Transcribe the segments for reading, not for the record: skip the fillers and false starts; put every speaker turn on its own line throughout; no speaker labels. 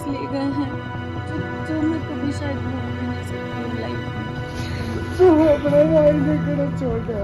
चीज़ ले गए हैं जो जो मैं कभी शायद भूल भी नहीं सकती लाइफ में।
तू अपने भाई ने क्यों छोड़ा?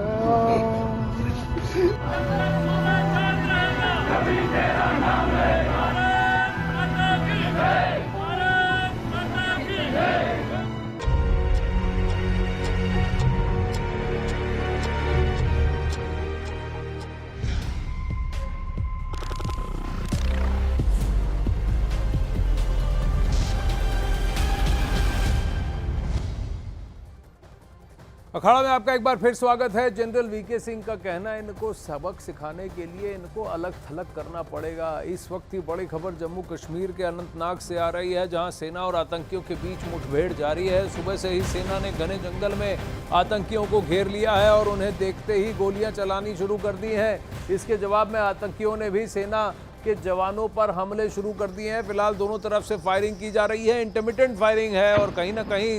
अखाड़ा में आपका एक बार फिर स्वागत है। जनरल वीके सिंह का कहना है इनको सबक सिखाने के लिए इनको अलग थलग करना पड़ेगा। इस वक्त की बड़ी खबर जम्मू कश्मीर के अनंतनाग से आ रही है, जहां सेना और आतंकियों के बीच मुठभेड़ जारी है। सुबह से ही सेना ने घने जंगल में आतंकियों को घेर लिया है और उन्हें देखते ही गोलियां चलानी शुरू कर दी हैं। इसके जवाब में आतंकियों ने भी सेना के जवानों पर हमले शुरू कर दिए हैं। फिलहाल दोनों तरफ से फायरिंग की जा रही है, इंटरमिटेंट फायरिंग है और कहीं ना कहीं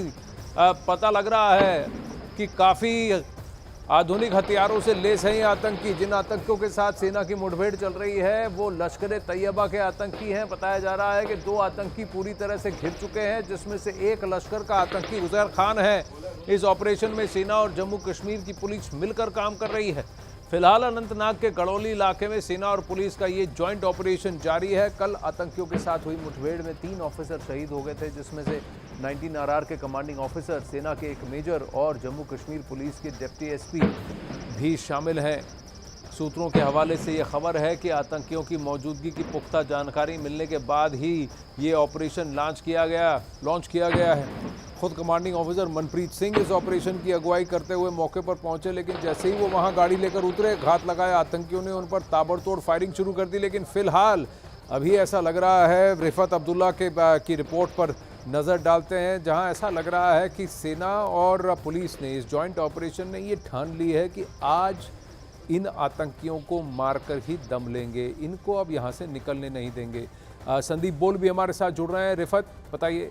पता लग रहा है कि काफ़ी आधुनिक हथियारों से लेस हैं ये आतंकी। जिन आतंकियों के साथ सेना की मुठभेड़ चल रही है वो लश्कर तैयबा के आतंकी हैं। बताया जा रहा है कि 2 आतंकी पूरी तरह से घिर चुके हैं, जिसमें से एक लश्कर का आतंकी उजैर खान है। इस ऑपरेशन में सेना और जम्मू कश्मीर की पुलिस मिलकर काम कर रही है। फिलहाल अनंतनाग के गड़ौली इलाके में सेना और पुलिस का ये जॉइंट ऑपरेशन जारी है। कल आतंकियों के साथ हुई मुठभेड़ में 3 ऑफिसर शहीद हो गए थे, जिसमें से 19 RR के कमांडिंग ऑफिसर, सेना के एक मेजर और जम्मू कश्मीर पुलिस के डिप्टी एसपी भी शामिल हैं। सूत्रों के हवाले से ये खबर है कि आतंकियों की मौजूदगी की पुख्ता जानकारी मिलने के बाद ही ये ऑपरेशन लॉन्च किया गया है। खुद कमांडिंग ऑफिसर मनप्रीत सिंह इस ऑपरेशन की अगुवाई करते हुए मौके पर पहुंचे, लेकिन जैसे ही वो वहां गाड़ी लेकर उतरे, घात लगाया आतंकियों ने उन पर ताबड़तोड़ फायरिंग शुरू कर दी। लेकिन फिलहाल अभी ऐसा लग रहा है, रिफत अब्दुल्ला की रिपोर्ट पर नज़र डालते हैं, जहां ऐसा लग रहा है कि सेना और पुलिस ने इस जॉइंट ऑपरेशन में ये ठान ली है कि आज इन आतंकियों को मारकर ही दम लेंगे, इनको अब यहाँ से निकलने नहीं देंगे। संदीप बोल भी हमारे साथ जुड़ रहे हैं। रिफत, बताइए।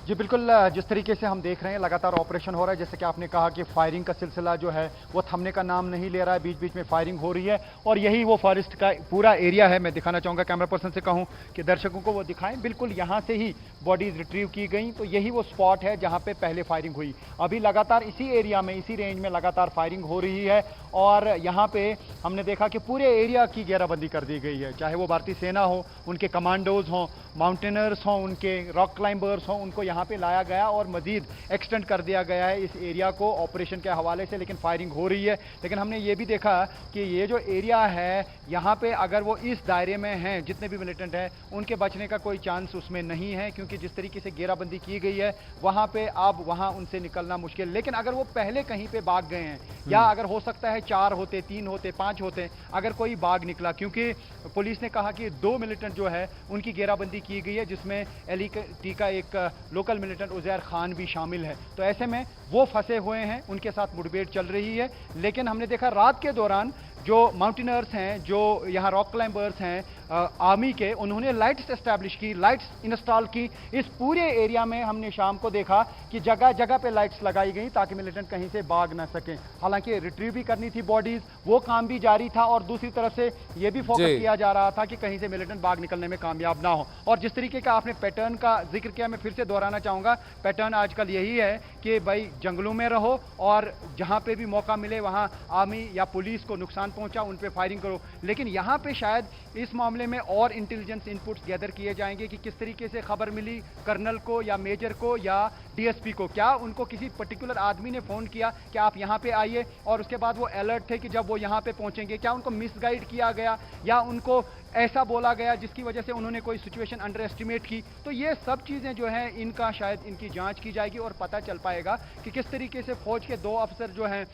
जी बिल्कुल, जिस तरीके से हम देख रहे हैं लगातार ऑपरेशन हो रहा है, जैसे कि आपने कहा कि फायरिंग का सिलसिला जो है वो थमने का नाम नहीं ले रहा है। बीच बीच में फायरिंग हो रही है और यही वो फॉरेस्ट का पूरा एरिया है। मैं दिखाना चाहूँगा, कैमरा पर्सन से कहूँ कि दर्शकों को वो दिखाएं। बिल्कुल यहाँ से ही बॉडीज रिट्रीव की गई, तो यही वो स्पॉट है जहाँ पे पहले फायरिंग हुई। अभी लगातार इसी एरिया में, इसी रेंज में लगातार फायरिंग हो रही है और यहाँ पे हमने देखा कि पूरे एरिया की घेराबंदी कर दी गई है। चाहे वो भारतीय सेना हो, उनके कमांडोज हों, माउंटेनर्स हों, उनके रॉक क्लाइंबर्स हों, उनको यहाँ पे लाया गया और मजीद एक्सटेंड कर दिया गया है इस एरिया को ऑपरेशन के हवाले से। लेकिन फायरिंग हो रही है। लेकिन हमने ये भी देखा कि ये जो एरिया है यहाँ पे अगर वो इस दायरे में हैं, जितने भी मिलिटेंट हैं, उनके बचने का कोई चांस उसमें नहीं है, क्योंकि जिस तरीके से घेराबंदी की गई है वहाँ पे अब वहाँ उनसे निकलना मुश्किल। लेकिन अगर वो पहले कहीं पे भाग गए हैं, या अगर हो सकता है 4 होते, 3 होते, 5 होते, अगर कोई भाग निकला, क्योंकि पुलिस ने कहा कि 2 मिलिटेंट जो है उनकी घेराबंदी की गई है, जिसमें LET का एक लोकल मिलिटेंट उजैर खान भी शामिल है। तो ऐसे में वो फंसे हुए हैं, उनके साथ मुठभेड़ चल रही है। लेकिन हमने देखा रात के दौरान जो माउंटेनर्स हैं, जो यहाँ रॉक क्लाइंबर्स हैं आर्मी के, उन्होंने लाइट्स एस्टैब्लिश की, लाइट्स इंस्टॉल की। इस पूरे एरिया में हमने शाम को देखा कि जगह जगह पे लाइट्स लगाई गई ताकि मिलिटेंट कहीं से भाग ना सकें। हालांकि रिट्रीव भी करनी थी बॉडीज, वो काम भी जारी था और दूसरी तरफ से ये भी फोकस किया जा रहा था कि कहीं से मिलिटेंट भाग निकलने में कामयाब ना हो। और जिस तरीके का आपने पैटर्न का जिक्र किया, मैं फिर से दोहराना चाहूंगा, पैटर्न आजकल यही है कि भाई जंगलों में रहो और जहां पे भी मौका मिले वहां आर्मी या पुलिस को नुकसान पहुंचा उन पे फायरिंग करो। लेकिन यहां पे शायद इस मामले में और इंटेलिजेंस इनपुट्स गैदर किए जाएंगे कि किस तरीके से खबर मिली कर्नल को या मेजर को या DSP को। क्या उनको किसी पर्टिकुलर आदमी ने फोन किया कि आप यहां पे आइए, और उसके बाद वो अलर्ट थे कि जब वो यहां पे पहुंचेंगे? क्या उनको मिसगाइड किया गया या उनको ऐसा बोला गया जिसकी वजह से उन्होंने कोई सिचुएशन अंडर एस्टिमेट की? तो ये सब चीजें जो हैं इनका शायद इनकी जांच की जाएगी और पता चल पाएगा कि किस तरीके से फौज के 2 अफसर जो हैं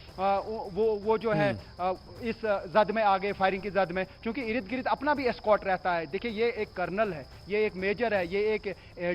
वो जो है इस जद में आ गए, फायरिंग की जद में, क्योंकि इर्द गिर्द अपना भी एस्कॉर्ट रहता है। देखिए, ये एक कर्नल है, ये एक मेजर है, ये एक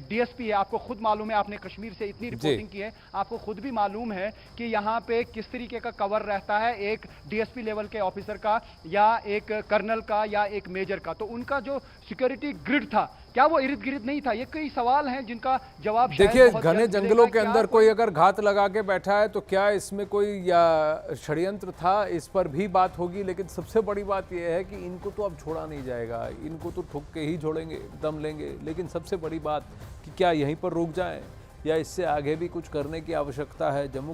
DSP है। आपको खुद मालूम है, आपने कश्मीर से इतनी रिपोर्टिंग की है, आपको खुद भी मालूम है कि यहाँ पे किस तरीके का कवर रहता है एक DSP लेवल के ऑफिसर का या एक कर्नल का या एक मेजर का। तो उनका जो सिक्योरिटी ग्रिड था, क्या वो इर्द गिर्द नहीं था? ये कई सवाल हैं जिनका जवाब शायद
देखिए,
बहुत
घने
जल्द
जंगलों
मिलेगा।
के
क्या
अंदर कोई अगर घात लगा के बैठा है तो क्या इसमें कोई या षड्यंत्र था, इस पर भी बात होगी। लेकिन सबसे बड़ी बात यह है कि इनको तो अब छोड़ा नहीं जाएगा, इनको तो ठुक के ही छोड़ेंगे, दम लेंगे। लेकिन सबसे बड़ी बात कि क्या यहीं पर रुक जाएं या इससे आगे भी कुछ करने की आवश्यकता है। जम्मू